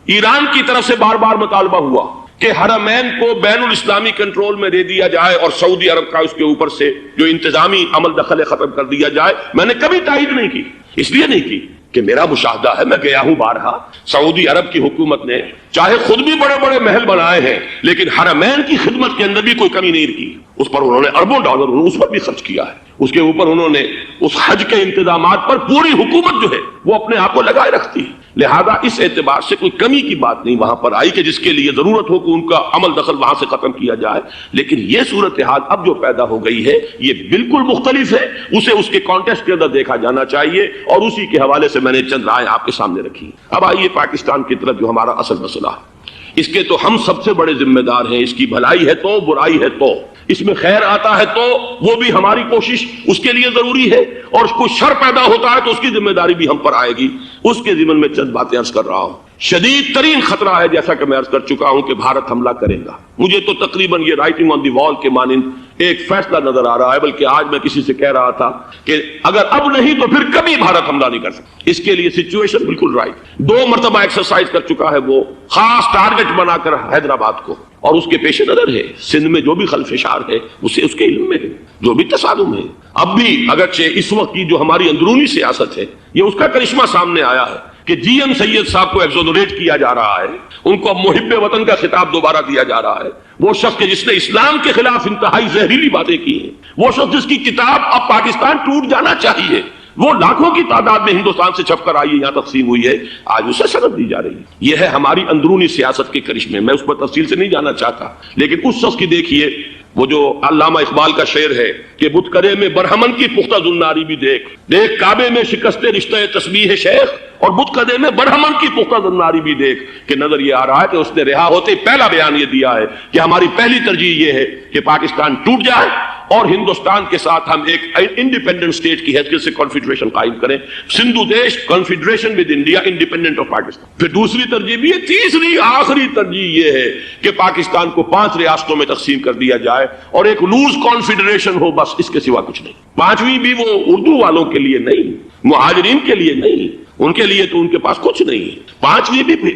ایران کی طرف سے بار بار مطالبہ ہوا کہ حرمین کو بین الاسلامی کنٹرول میں دے دیا جائے اور سعودی عرب کا اس کے اوپر سے جو انتظامی عمل دخل ختم کر دیا جائے۔ میں نے کبھی تائید نہیں کی، اس لیے نہیں کی کہ میرا مشاہدہ ہے، میں گیا ہوں بارہا، سعودی عرب کی حکومت نے چاہے خود بھی بڑے بڑے محل بنائے ہیں لیکن حرمین کی خدمت کے اندر بھی کوئی کمی نہیں کی، اس پر انہوں نے اربوں ڈالر اس پر بھی خرچ کیا ہے، اس کے اوپر انہوں نے اس حج کے انتظامات پر پوری حکومت جو ہے وہ اپنے آپ کو لگائے رکھتی ہے، لہذا اس اعتبار سے کوئی کمی کی بات نہیں وہاں پر آئی کہ جس کے لیے ضرورت ہو کہ ان کا عمل دخل وہاں سے ختم کیا جائے، لیکن یہ صورتحال اب جو پیدا ہو گئی ہے یہ بالکل مختلف ہے، اسے اس کے کانٹیکسٹ کے اندر دیکھا جانا چاہیے اور اسی کے حوالے سے میں نے چند رائے آپ کے سامنے رکھی۔ اب آئیے پاکستان کی طرف جو ہمارا اصل مسئلہ ہے، اس کے تو ہم سب سے بڑے ذمہ دار ہیں، اس کی بھلائی ہے تو برائی ہے تو، اس میں خیر آتا ہے تو وہ بھی ہماری کوشش اس کے لیے ضروری ہے، اور کوئی شر پیدا ہوتا ہے تو اس کی ذمہ داری بھی ہم پر آئے گی، اس کے ضمن میں چند باتیں عرض کر رہا ہوں۔ شدید ترین خطرہ ہے جیسا کہ میں عرض کر چکا ہوں کہ بھارت حملہ کرے گا، مجھے تو تقریباً یہ رائٹنگ آن دی وال کے مانند ایک فیصلہ نظر آ رہا ہے، بلکہ آج میں کسی سے کہہ رہا تھا کہ اگر اب نہیں تو پھر کبھی بھارت حملہ نہیں کر سکتا، اس کے لیے سچویشن بالکل رائٹ، 2 مرتبہ ایکسرسائز کر چکا ہے وہ، خاص ٹارگٹ بنا کر حیدرآباد کو، اور اس کے پیش نظر ہے سندھ میں جو بھی خلفشار ہے اسے اس کے علم میں ہے، جو بھی تصادم ہے، اب بھی اگرچہ اس وقت کی جو ہماری اندرونی سیاست ہے یہ اس کا کرشمہ سامنے آیا ہے کہ جی ایم سید صاحب کو ایگزونریٹ کیا جا رہا ہے، ان کو اب محب وطن کا خطاب دوبارہ دیا جا رہا ہے، وہ شخص کہ جس نے اسلام کے خلاف انتہائی زہریلی باتیں کی ہیں، وہ شخص جس کی کتاب اب پاکستان ٹوٹ جانا چاہیے، وہ لاکھوں کی تعداد میں ہندوستان سے چھپ کر آئی ہے، یہاں تقسیم ہوئی ہے، آج اسے سند دی جا رہی ہے۔ یہ ہے ہماری اندرونی سیاست کے کرشمے، میں اس پر تفصیل سے نہیں جانا چاہتا، لیکن اس شخص کی دیکھیے وہ جو علامہ اقبال کا شعر ہے کہ بتکرے میں برہمن کی پختہ زناری بھی دیکھ، دیکھ کعبے میں شکست رشتہ تسبیح شیخ، اور بتکدے میں برہمن کی پختہ زناری بھی دیکھ، کہ نظر یہ آ رہا ہے کہ اس نے رہا ہوتے پہلا بیان یہ دیا ہے کہ ہماری پہلی ترجیح یہ ہے کہ پاکستان ٹوٹ جائے اور ہندوستان کے ساتھ ہم ایک انڈیپینڈنٹ اسٹیٹ کی حیثیت سے کانفیڈریشن قائم کریں، سندھو دیش confederation with India independent of Pakistan. پھر دوسری ترجیح بھی ہے، تیسری آخری ترجیح یہ ہے کہ پاکستان کو 5 ریاستوں میں تقسیم کر دیا جائے اور ایک لوز کانفیڈریشن ہو، بس اس کے سوا کچھ نہیں۔ 5ویں بھی وہ اردو والوں کے لیے نہیں، مہاجرین کے لیے نہیں، ان کے لیے تو ان کے پاس کچھ نہیں ہے۔ 5ویں بھی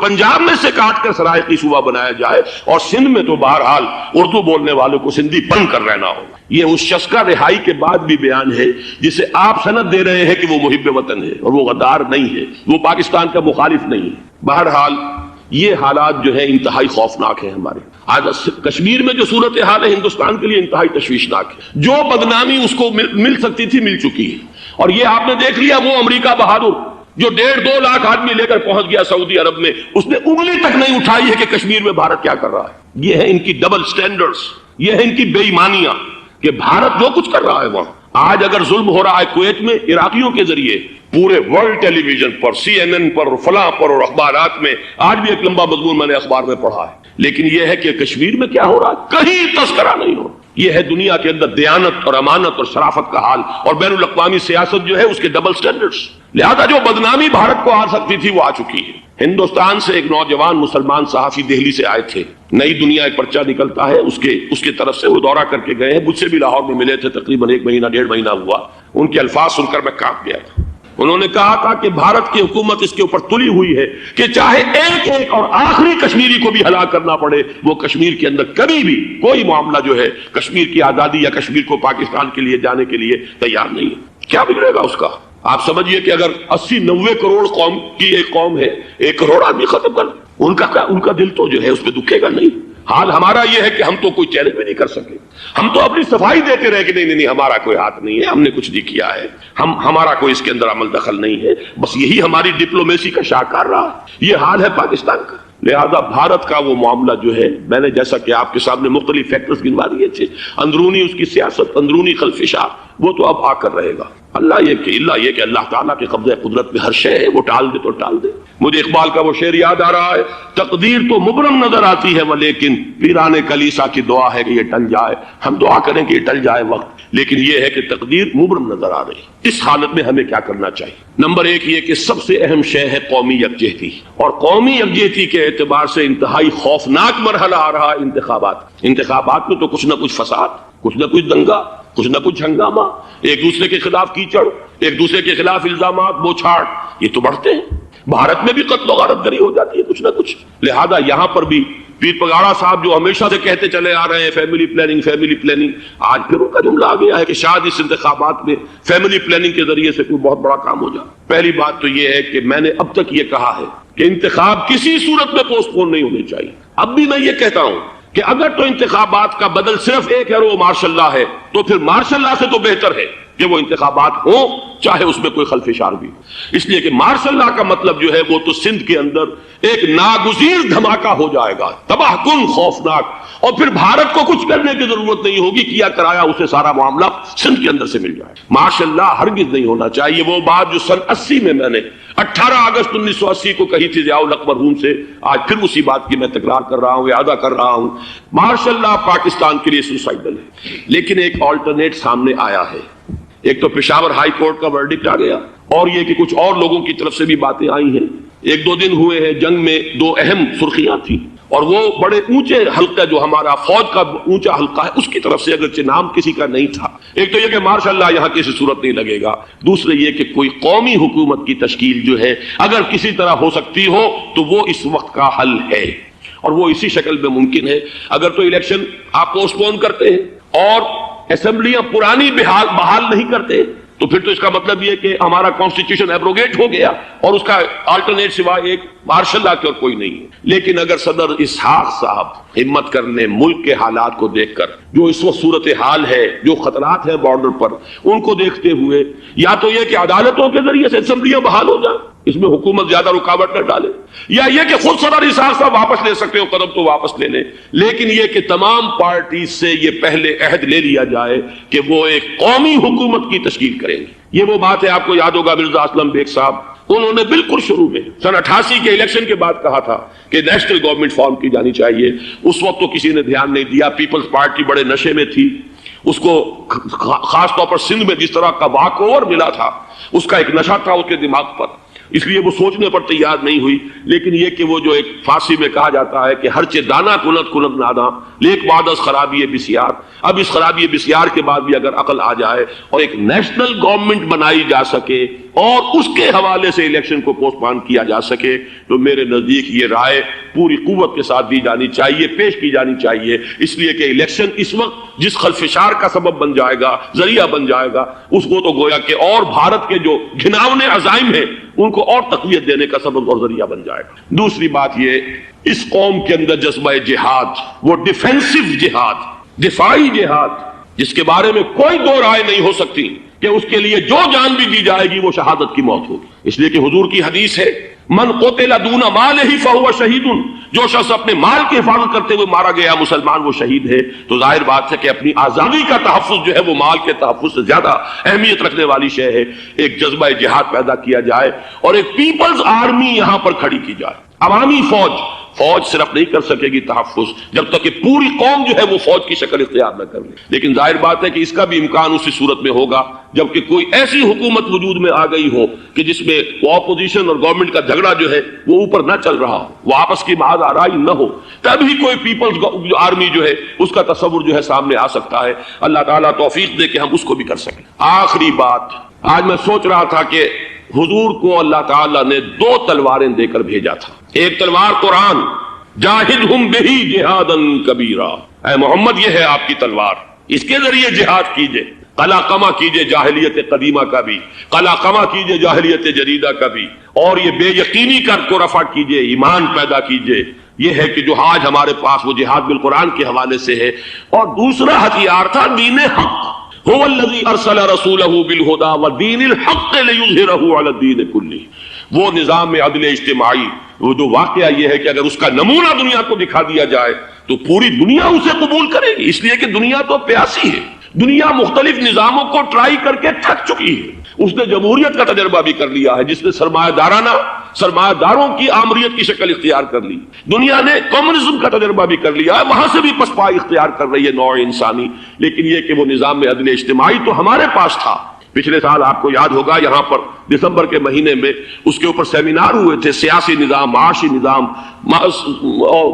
پنجاب میں سے کاٹ کر سرائیکی صوبہ بنایا جائے اور سندھ میں تو بہرحال اردو بولنے والوں کو سندھی بن کر رہنا ہوگا۔ یہ اس شخص کا رہائی کے بعد بھی بیان ہے جسے آپ سند دے رہے ہیں کہ وہ محب وطن ہے، اور وہ غدار نہیں ہے، وہ پاکستان کا مخالف نہیں ہے۔ بہرحال یہ حالات جو ہے انتہائی خوفناک ہیں ہمارے۔ آج کشمیر میں جو صورتحال ہے ہندوستان کے لیے انتہائی تشویشناک ہے، جو بدنامی اس کو مل سکتی تھی مل چکی ہے، اور یہ آپ نے دیکھ لیا وہ امریکہ بہادر جو 1.5-2 لاکھ آدمی لے کر پہنچ گیا سعودی عرب میں، اس نے انگلی تک نہیں اٹھائی ہے کہ کشمیر میں بھارت کیا کر رہا ہے۔ یہ ہے ان کی ڈبل سٹینڈرڈز، یہ ہے ان کی بے ایمانیاں کہ بھارت جو کچھ کر رہا ہے وہاں۔ آج اگر ظلم ہو رہا ہے کویت میں عراقیوں کے ذریعے، پورے ورلڈ ٹیلی ویژن پر، CNN پر، فلاں پر، اور اخبارات میں، آج بھی ایک لمبا مضمون میں نے اخبار میں پڑھا ہے، لیکن یہ ہے کہ کشمیر میں کیا ہو رہا ہے کہیں تذکرہ نہیں ہو۔ یہ ہے دنیا کے اندر دیانت اور امانت اور شرافت کا حال، اور بین الاقوامی سیاست جو ہے اس کے ڈبل سٹینڈرڈز، لہذا جو بدنامی بھارت کو آ سکتی تھی وہ آ چکی ہے۔ ہندوستان سے ایک نوجوان مسلمان صحافی دہلی سے آئے تھے، نئی دنیا ایک پرچہ نکلتا ہے اس کے طرف سے وہ دورہ کر کے گئے ہیں، مجھ سے بھی لاہور میں ملے تھے، تقریباً 1 مہینہ 1.5 مہینہ ہوا، ان کے الفاظ سن کر میں کانپ گیا تھا۔ انہوں نے کہا تھا کہ بھارت کی حکومت اس کے اوپر تلی ہوئی ہے کہ چاہے ایک ایک اور آخری کشمیری کو بھی ہلاک کرنا پڑے، وہ کشمیر کے اندر کبھی بھی کوئی معاملہ جو ہے کشمیر کی آزادی یا کشمیر کو پاکستان کے لیے جانے کے لیے تیار نہیں ہے۔ کیا بگڑے گا اس کا؟ آپ سمجھیے کہ اگر 80-90 کروڑ قوم کی ایک قوم ہے، 1 کروڑ آدمی ختم کر، ان کا دل تو جو ہے اس پہ دکھے گا نہیں۔ حال ہمارا یہ ہے کہ ہم تو کوئی چیلنج بھی نہیں کر سکے، ہم تو اپنی صفائی دیتے رہے کہ نہیں ہمارا کوئی ہاتھ نہیں ہے، ہم نے کچھ نہیں کیا ہے، ہمارا کوئی اس کے اندر عمل دخل نہیں ہے، بس یہی ہماری ڈپلومیسی کا شاہکار رہا۔ یہ حال ہے پاکستان کا۔ لہذا بھارت کا وہ معاملہ جو ہے، میں نے جیسا کہ آپ کے سامنے مختلف فیکٹرز گنوا دیے تھے، اندرونی اس کی سیاست، اندرونی خلفشار، وہ تو اب آ کر رہے گا۔ اللہ یہ کہ اللہ تعالیٰ کے قبضہ قدرت میں ہر شے ہے، وہ ٹال دے تو ٹال دے۔ مجھے اقبال کا وہ شعر یاد آ رہا ہے، تقدیر تو مبرم نظر آتی ہے ولیکن پیرانے کلیسا کی دعا ہے کہ یہ ٹل جائے۔ ہم دعا کریں کہ یہ ٹل جائے وقت، لیکن یہ ہے کہ تقدیر مبرم نظر آ رہی۔ اس حالت میں ہمیں کیا کرنا چاہیے؟ نمبر 1 یہ کہ سب سے اہم شے ہے قومی یکجہتی، اور قومی یکجہتی کے اعتبار سے انتہائی خوفناک مرحلہ آ رہا ہے انتخابات میں تو کچھ نہ کچھ فساد، کچھ نہ کچھ دنگا، کچھ نہ کچھ ہنگامہ، ایک دوسرے کے خلاف کیچڑ، ایک دوسرے کے خلاف الزامات، بوچھاڑ، یہ تو بڑھتے ہیں۔ بھارت میں بھی قتل و غارت گری ہو جاتی ہے کچھ نہ کچھ۔ لہذا یہاں پر بھی پیر پگاڑا صاحب جو ہمیشہ سے کہتے چلے آ رہے ہیں فیملی پلاننگ، آج پھر ان کا جملہ آ گیا ہے کہ شاید اس انتخابات میں فیملی پلاننگ کے ذریعے سے کوئی بہت بڑا کام ہو جائے۔ پہلی بات تو یہ ہے کہ میں نے اب تک یہ کہا ہے کہ انتخاب کسی صورت میں پوسٹ پون نہیں ہونے چاہیے۔ اب بھی میں یہ کہتا ہوں کہ اگر تو انتخابات کا بدل صرف ایک ہے اور وہ مارشل لا ہے، تو پھر مارشل لا سے تو بہتر ہے کہ وہ انتخابات ہوں چاہے اس میں کوئی خلفشار بھی ہو، اس لیے کہ مارشل لا کا مطلب جو ہے وہ تو سندھ کے اندر ایک ناگزیر دھماکہ ہو جائے گا، تباہ کن، خوفناک، اور پھر بھارت کو کچھ کرنے کی ضرورت نہیں ہوگی، کیا کرایا اسے سارا معاملہ سندھ کے اندر سے مل جائے۔ مارشل لا ہرگز نہیں ہونا چاہیے۔ وہ بات جو سن 80 میں نے 18 اگست 1980 کو کہی تھی ضیاء الحق مرحوم سے، آج پھر اسی بات کی میں تکرار کر رہا ہوں، اعادہ کر رہا ہوں۔ مارشل لا پاکستان کے لیے سوسائڈل ہے، لیکن ایک آلٹرنیٹ سامنے آیا ہے۔ ایک تو پشاور ہائی کورٹ کا ورڈکٹ آ گیا، اور یہ کہ کچھ اور لوگوں کی طرف سے بھی باتیں آئی ہیں۔ 1-2 دن ہوئے ہیں، جنگ میں 2 اہم سرخیاں تھیں، اور وہ بڑے اونچے حلقہ جو ہمارا فوج کا اونچا حلقہ ہے اس کی طرف سے اگرچہ نام کسی کا نہیں تھا۔ ایک تو یہ کہ ماشاء اللہ یہاں کسی صورت نہیں لگے گا، دوسرے یہ کہ کوئی قومی حکومت کی تشکیل جو ہے اگر کسی طرح ہو سکتی ہو تو وہ اس وقت کا حل ہے، اور وہ اسی شکل میں ممکن ہے۔ اگر تو الیکشن آپ پوسٹ پون کرتے ہیں اور اسمبلیاں پرانی بحال نہیں کرتے تو پھر تو اس کا مطلب یہ کہ ہمارا کانسٹیٹیوشن ایبروگیٹ ہو گیا، اور اس کا آلٹرنیٹ سوائے ایک مارشل لا کے اور کوئی نہیں ہے۔ لیکن اگر صدر اسحاق صاحب ہمت کر لیں ملک کے حالات کو دیکھ کر، جو اس وقت صورتحال ہے، جو خطرات ہیں بارڈر پر، ان کو دیکھتے ہوئے یا تو یہ کہ عدالتوں کے ذریعے سے اسمبلیاں بحال ہو جائیں، اس میں حکومت زیادہ رکاوٹ نہ ڈالے، یا یہ کہ خود صدر اسحاق صاحب واپس لے سکتے ہو قدم تو واپس لے لیں، لیکن یہ کہ تمام پارٹیز سے یہ پہلے عہد لے لیا جائے کہ وہ ایک قومی حکومت کی تشکیل کریں گے۔ یہ وہ بات ہے، آپ کو یاد ہوگا مرزا اسلم بیگ صاحب، انہوں نے بالکل شروع میں سن 88 کے الیکشن کے بعد کہا تھا کہ نیشنل گورنمنٹ فارم کی جانی چاہیے۔ اس وقت تو کسی نے دھیان نہیں دیا، پیپلز پارٹی بڑے نشے میں تھی، اس کو خاص طور پر سندھ میں جس طرح کا واک اوور ملا تھا، اس کا ایک نشہ تھا اس کے دماغ پر، اس لیے وہ سوچنے پر تیار نہیں ہوئی۔ لیکن یہ کہ وہ جو ایک فارسی میں کہا جاتا ہے کہ ہرچہ دانا کند ناداں لیک بعد از خرابی بسیار، اب اس خرابی بسیار کے بعد بھی اگر عقل آ جائے اور ایک نیشنل گورنمنٹ بنائی جا سکے اور اس کے حوالے سے الیکشن کو پوسٹ پون کیا جا سکے تو میرے نزدیک یہ رائے پوری قوت کے ساتھ دی جانی چاہیے، پیش کی جانی چاہیے، اس لیے کہ الیکشن اس وقت جس خلفشار کا سبب بن جائے گا، ذریعہ بن جائے گا، اس کو تو گویا کہ اور بھارت کے جو گھناونے عزائم ہیں ان کو اور تقویت دینے کا سبب اور ذریعہ بن جائے گا۔ دوسری بات یہ، اس قوم کے اندر جذبہ جہاد، وہ ڈیفینسو جہاد، دفاعی جہاد، جس کے بارے میں کوئی دو رائے نہیں ہو سکتی کہ اس کے لیے جو جان بھی دی جائے گی وہ شہادت کی موت ہوگی۔ اس لیے کہ حضور کی حدیث ہے، من قتل دون مالہ فہو شہید، جو شخص اپنے مال کی حفاظت کرتے ہوئے مارا گیا مسلمان وہ شہید ہے۔ تو ظاہر بات ہے کہ اپنی آزادی کا تحفظ جو ہے وہ مال کے تحفظ سے زیادہ اہمیت رکھنے والی شے ہے۔ ایک جذبہ جہاد پیدا کیا جائے اور ایک پیپلز آرمی یہاں پر کھڑی کی جائے، عوامی فوج صرف نہیں کر سکے گی تحفظ جب تک کہ پوری قوم جو ہے وہ فوج کی شکل اختیار نہ کر لے۔ لیکن ظاہر بات ہے کہ اس کا بھی امکان اسی صورت میں ہوگا جبکہ کوئی ایسی حکومت وجود میں آ گئی ہو کہ جس میں وہ اپوزیشن اور گورنمنٹ کا جھگڑا جو ہے وہ اوپر نہ چل رہا ہو، وہ آپس کی محض آرائی نہ ہو، تبھی کوئی پیپلز آرمی جو ہے اس کا تصور جو ہے سامنے آ سکتا ہے۔ اللہ تعالیٰ توفیق دے کہ ہم اس کو بھی کر سکیں۔ آخری بات، آج میں سوچ رہا تھا کہ حضور کو اللہ تعالیٰ نے 2 تلواریں دے کر بھیجا تھا. ایک تلوار قرآن، جاہدہم بہی جہادا کبیرا، اے محمد یہ ہے آپ کی تلوار، اس کے ذریعے جہاد کیجئے، قلع قمع کیجئے جاہلیت قدیمہ کا بھی، قلع قمع کیجئے جاہلیت جدیدہ کا بھی، اور یہ بے یقینی کو رفع کیجئے، ایمان پیدا کیجئے. یہ ہے کہ جو آج ہمارے پاس وہ جہاد بالقرآن کے حوالے سے ہے. اور دوسرا ہتھیار تھا دین حق، هو الذی ارسل رسولہ بالہدی ودین الحق لیظہرہ علی الدین کلہ. وہ نظام عدل اجتماعی، وہ جو واقعہ یہ ہے کہ اگر اس کا نمونہ دنیا کو دکھا دیا جائے تو پوری دنیا اسے قبول کرے گی، اس لیے کہ دنیا تو پیاسی ہے. دنیا مختلف نظاموں کو ٹرائی کر کے تھک چکی ہے. اس نے جمہوریت کا تجربہ بھی کر لیا ہے جس نے سرمایہ داروں کی آمریت کی شکل اختیار کر لی. دنیا نے کمیونزم کا تجربہ بھی کر لیا ہے، وہاں سے بھی پسپائی اختیار کر رہی ہے نوع انسانی. لیکن یہ کہ وہ نظام میں عدل اجتماعی تو ہمارے پاس تھا. پچھلے سال آپ کو یاد ہوگا یہاں پر دسمبر کے مہینے میں اس کے اوپر سیمینار ہوئے تھے. سیاسی نظام، معاشی نظام،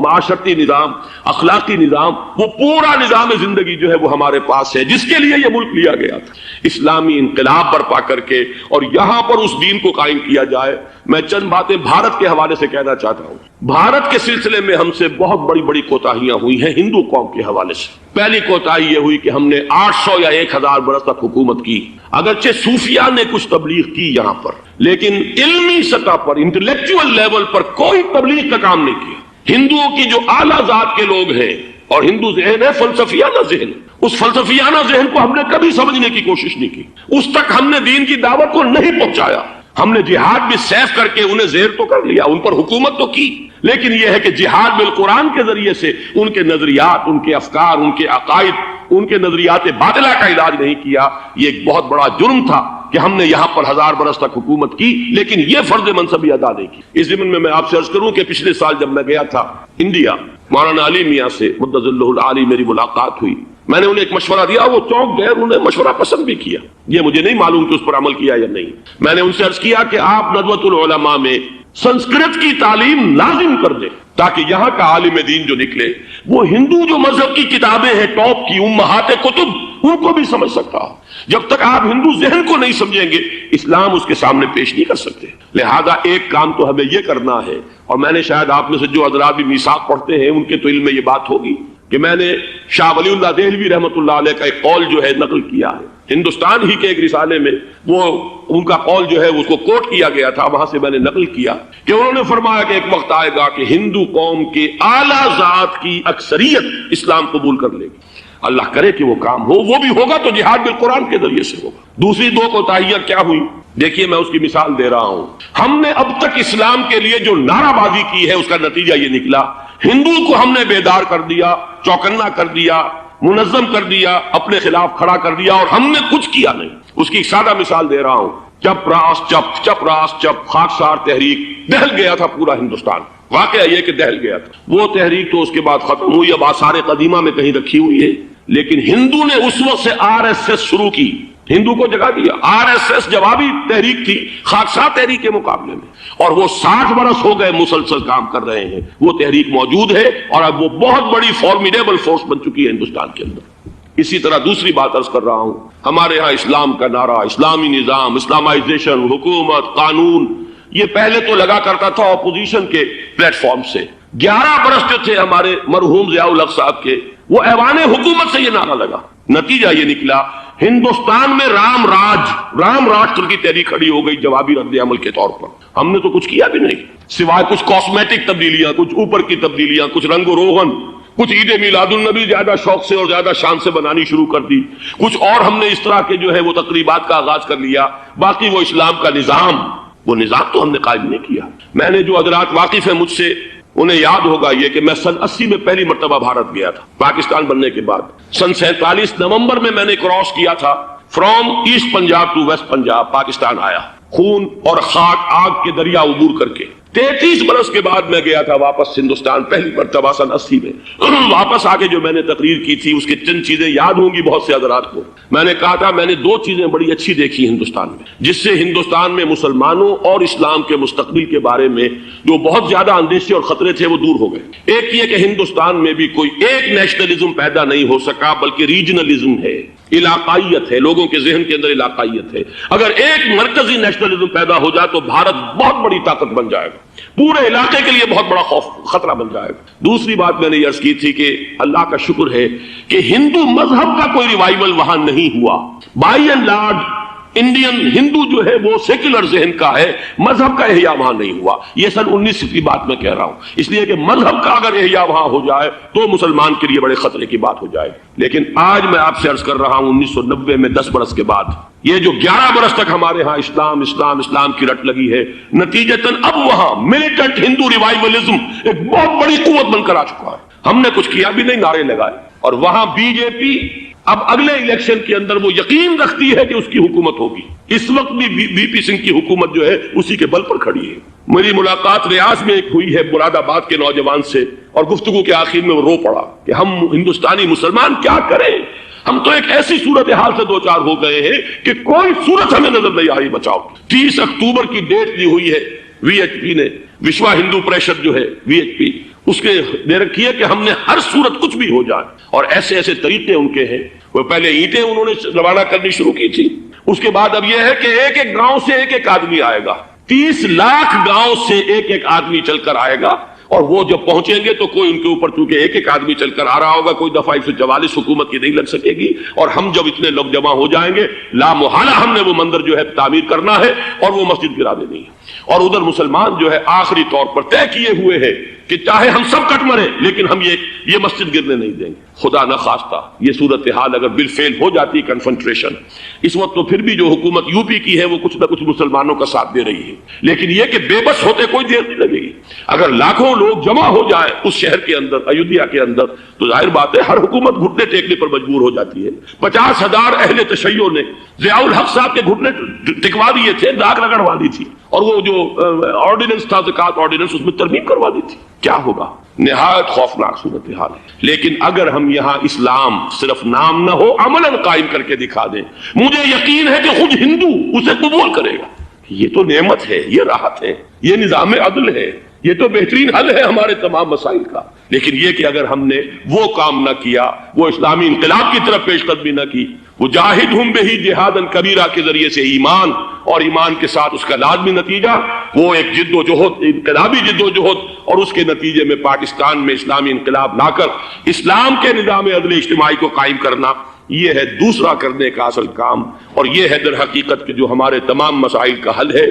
معاشرتی نظام، اخلاقی نظام، وہ پورا نظام زندگی جو ہے وہ ہمارے پاس ہے جس کے لیے یہ ملک لیا گیا تھا. اسلامی انقلاب برپا کر کے اور یہاں پر اس دین کو قائم کیا جائے. میں چند باتیں بھارت کے حوالے سے کہنا چاہتا ہوں. بھارت کے سلسلے میں ہم سے بہت بڑی بڑی کوتاہیاں ہوئی ہیں ہندو قوم کے حوالے سے. پہلی کوتاہی یہ ہوئی کہ ہم نے 800 یا 1000 برس تک حکومت کی. اگرچہ صوفیاء نے کچھ تبلیغ کی یہاں پر، لیکن علمی سطح پر، انٹلیکچوئل لیول پر کوئی تبلیغ کا کام نہیں کیا. ہندوؤں کی جو اعلیٰ ذات کے لوگ ہیں، اور ہندو ذہن ہے فلسفیانہ ذہن، اس فلسفیانہ ذہن کو ہم نے کبھی سمجھنے کی کوشش نہیں کی. اس تک ہم نے دین کی دعوت کو نہیں پہنچایا. ہم نے جہاد بھی سیف کر کے انہیں زیر تو کر لیا، ان پر حکومت تو کی، لیکن یہ ہے کہ جہاد بالقرآن کے ذریعے سے ان کے نظریات، ان کے افکار، ان کے عقائد، ان کے نظریات باطلہ کا علاج نہیں کیا. یہ ایک بہت بڑا جرم تھا کہ ہم نے یہاں پر 1000 برس تک حکومت کی لیکن یہ فرض منصبی ادا نہیں کی. اس ضمن میں آپ سے عرض کروں کہ پچھلے سال جب میں گیا تھا انڈیا، مولانا علی میاں سے مدظ اللہ العالی میری ملاقات ہوئی. میں نے انہیں ایک مشورہ دیا، وہ چونک گئے، انہوں نے مشورہ پسند بھی کیا. یہ مجھے نہیں معلوم کہ اس پر عمل کیا یا نہیں. میں نے ان سے عرض کیا کہ آپ ندوۃ العلماء میں سنسکرت کی تعلیم لازم کر دیں تاکہ یہاں کا عالم دین جو نکلے وہ ہندو جو مذہب کی کتابیں ہیں ٹاپ کی امہات کتب ان کو بھی سمجھ سکتا ہو. جب تک آپ ہندو ذہن کو نہیں سمجھیں گے اسلام اس کے سامنے پیش نہیں کر سکتے. لہذا ایک کام تو ہمیں یہ کرنا ہے، اور میں نے شاید آپ میں سے جو حضرات بھی میثاق پڑھتے ہیں ان کے تو علم میں یہ بات ہوگی کہ میں نے شاہ ولی اللہ دہلوی رحمۃ اللہ علیہ کا ایک قول جو ہے نقل کیا ہے. ہندوستان ہی کے ایک رسالے میں وہ ان کا قول جو ہے اس کو کوٹ کیا گیا تھا، وہاں سے میں نے نقل کیا کہ انہوں نے فرمایا کہ ایک وقت آئے گا کہ ہندو قوم کے اعلیٰ ذات کی اکثریت اسلام قبول کر لے گی. اللہ کرے کہ وہ کام ہو، وہ بھی ہوگا تو جہاد بالقرآن کے ذریعے سے ہوگا. دوسری 2 کوتاہیاں کیا ہوئی دیکھیے، میں اس کی مثال دے رہا ہوں. ہم نے اب تک اسلام کے لیے جو نعرہ بازی کی ہے اس کا نتیجہ یہ نکلا، ہندو کو ہم نے بیدار کر دیا، چوکنا کر دیا، منظم کر دیا، اپنے خلاف کھڑا کر دیا، اور ہم نے کچھ کیا نہیں. اس کی ایک سادہ مثال دے رہا ہوں. چپ راس چپ، چپ راس چپ، خاکسار تحریک، دہل گیا تھا پورا ہندوستان. واقعہ یہ کہ دہل گیا تھا. وہ تحریک تو اس کے بعد ختم ہوئی، اب آثار قدیمہ میں کہیں رکھی ہوئی ہے. لیکن ہندو نے اس وقت سے RSS شروع کی، ہندو کو جگہ دیا. RSS جوابی تحریک تھی خاکسار تحریک کے مقابلے میں، اور وہ 60 برس ہو گئے مسلسل کام کر رہے ہیں. وہ تحریک موجود ہے اور اب وہ بہت بڑی فارمیڈیبل فورس بن چکی ہے ہندوستان کے اندر. اسی طرح دوسری بات عرض کر رہا ہوں، ہمارے ہاں اسلام کا نعرہ، اسلامی نظام، اسلامائزیشن، حکومت، قانون، یہ پہلے تو لگا کرتا تھا اپوزیشن کے پلیٹ فارم سے. 11 برس جو تھے ہمارے مرحوم ضیاء الحق صاحب کے، وہ ایوان حکومت سے یہ نعرہ لگا. نتیجہ یہ نکلا ہندوستان میں رام راشٹر کی تحریک کھڑی ہو گئی جوابی رد عمل کے طور پر. ہم نے تو کچھ کیا بھی نہیں سوائے کچھ کاسمیٹک تبدیلیاں، کچھ اوپر کی تبدیلیاں، کچھ رنگ و روغن، کچھ عید میلاد النبی زیادہ شوق سے اور زیادہ شان سے بنانی شروع کر دی، کچھ اور ہم نے اس طرح کے جو ہے وہ تقریبات کا آغاز کر لیا. باقی وہ اسلام کا نظام، وہ نظام تو ہم نے قائم نہیں کیا. میں نے جو حضرات واقف ہیں مجھ سے انہیں یاد ہوگا یہ کہ میں سن 80 میں پہلی مرتبہ بھارت گیا تھا پاکستان بننے کے بعد. سن 47 نومبر میں نے کراس کیا تھا from east Punjab to west Punjab. Pakistan آیا، خون اور خاک آگ کے دریا عبور کر کے. 33 برس کے بعد میں گیا تھا واپس ہندوستان، پہلی مرتبہ سن 80 میں۔ واپس آ کے جو میں نے تقریر کی تھی اس کے چند چیزیں یاد ہوں گی بہت سے حضرات کو۔ میں نے کہا تھا میں نے 2 چیزیں بڑی اچھی دیکھی ہندوستان میں، جس سے ہندوستان میں مسلمانوں اور اسلام کے مستقبل کے بارے میں جو بہت زیادہ اندیشے اور خطرے تھے وہ دور ہو گئے۔ ایک یہ کہ ہندوستان میں بھی کوئی ایک نیشنلزم پیدا نہیں ہو سکا، بلکہ ریجنلزم ہے، علاقائیت ہے، لوگوں کے ذہن کے اندر علاقائیت ہے۔ اگر ایک مرکزی نیشنلزم پیدا ہو جائے تو بھارت بہت بڑی طاقت بن جائے گا، پورے علاقے کے لیے بہت بڑا خوف خطرہ بن جائے گا۔ دوسری بات میں نے یہ عرض کی تھی کہ اللہ کا شکر ہے کہ ہندو مذہب کا کوئی ریوائول وہاں نہیں ہوا۔ بائی اینڈ لارج انڈین ہندو جو ہے وہ سیکولر ذہن کا ہے، مذہب کا احیاء وہاں نہیں ہوا۔ یہ سن 19 کی بات میں کہہ رہا ہوں، اس لیے کہ مذہب کا اگر احیاء وہاں ہو جائے تو مسلمان کے لیے بڑے خطرے کی بات ہو جائے۔ لیکن آج میں آپ سے عرض کر رہا ہوں 1990 میں 10 برس کے بعد یہ جو 11 برس تک ہمارے ہاں اسلام اسلام اسلام کی رٹ لگی ہے، نتیجتاً اب وہاں ملیٹنٹ ہندو ریوائولزم ایک بہت بڑی قوت بن کر آ چکا ہے۔ ہم نے کچھ کیا بھی نہیں، نعرے لگائے، اور وہاں بی جے پی اب اگلے الیکشن کے اندر وہ یقین رکھتی ہے کہ اس کی حکومت ہوگی۔ اس وقت بھی وی پی سنگھ کی حکومت جو ہے اسی کے بل پر کھڑی ہے۔ میری ملاقات ریاض میں ایک ہوئی ہے مراد آباد کے نوجوان سے، اور گفتگو کے آخر میں وہ رو پڑا کہ ہم ہندوستانی مسلمان کیا کریں، ہم تو ایک ایسی صورتحال سے دوچار ہو گئے ہیں کہ کوئی صورت ہمیں نظر نہیں آ رہی بچاؤ۔ 30 اکتوبر کی ڈیٹ دی ہوئی ہے وی ایچ پی نے، وشوا ہندو پریشد جو ہے وی ایچ پی، اس کے دے رکھی ہے کہ ہم نے ہر صورت کچھ بھی ہو جائے، اور ایسے ایسے طریقے ان کے ہیں۔ وہ پہلے اینٹیں انہوں نے روانہ کرنی شروع کی تھی، اس کے بعد اب یہ ہے کہ ایک ایک گاؤں سے ایک ایک آدمی آئے گا، 30 لاکھ گاؤں سے ایک ایک آدمی چل کر آئے گا، اور وہ جب پہنچیں گے تو کوئی ان کے اوپر چونکہ ایک ایک آدمی چل کر آ رہا ہوگا، کوئی دفعہ 144 حکومت کی نہیں لگ سکے گی، اور ہم جب اتنے لوگ جمع ہو جائیں گے لا محالہ ہم نے وہ مندر جو ہے تعمیر کرنا ہے اور وہ مسجد گرا دینی ہے۔ اور ادھر مسلمان جو ہے آخری طور پر طے کیے ہوئے ہیں کہ چاہے ہم سب کٹ مرے لیکن ہم یہ مسجد گرنے نہیں دیں گے۔ خدا نہ خواستہ یہ صورتحال اگر بالفعل ہو جاتی کنفنٹریشن، اس وقت تو پھر بھی جو حکومت یو پی کی ہے وہ کچھ نہ کچھ مسلمانوں کا ساتھ دے رہی ہے، لیکن یہ کہ بے بس ہوتے کوئی دیر نہیں لگے گی۔ اگر لاکھوں لوگ جمع ہو جائے اس شہر کے اندر، ایودھیا کے اندر، تو ظاہر بات ہے ہر حکومت گھٹنے ٹیکنے پر مجبور ہو جاتی ہے۔ 50,000 اہل تشیع نے ضیاء الحق صاحب کے گھٹنے ٹکوا دیے تھے، داغ رگڑوا دی تھی، اور وہ جو آرڈیننس تھا زکوٰۃ آرڈیننس اس میں ترمیم کروا دی تھی۔ کیا ہوگا؟ نہایت خوفناک صورتحال ہے۔ لیکن اگر ہم یہاں اسلام صرف نام نہ ہو عملاً قائم کر کے دکھا دیں، مجھے یقین ہے کہ خود ہندو اسے قبول کرے گا۔ یہ تو نعمت ہے، یہ راحت ہے، یہ نظام عدل ہے، یہ تو بہترین حل ہے ہمارے تمام مسائل کا۔ لیکن یہ کہ اگر ہم نے وہ کام نہ کیا، وہ اسلامی انقلاب کی طرف پیش قدمی نہ کی، وہ جاہدہم بہ جہاداً کبیرہ کے ذریعے سے ایمان، اور ایمان کے ساتھ اس کا لازمی نتیجہ وہ ایک جد و جہد، انقلابی جد و جہد، اور اس کے نتیجے میں پاکستان میں اسلامی انقلاب لا کر اسلام کے نظام عدل اجتماعی کو قائم کرنا، یہ ہے دوسرا کرنے کا اصل کام، اور یہ ہے در حقیقت کہ جو ہمارے تمام مسائل کا حل ہے۔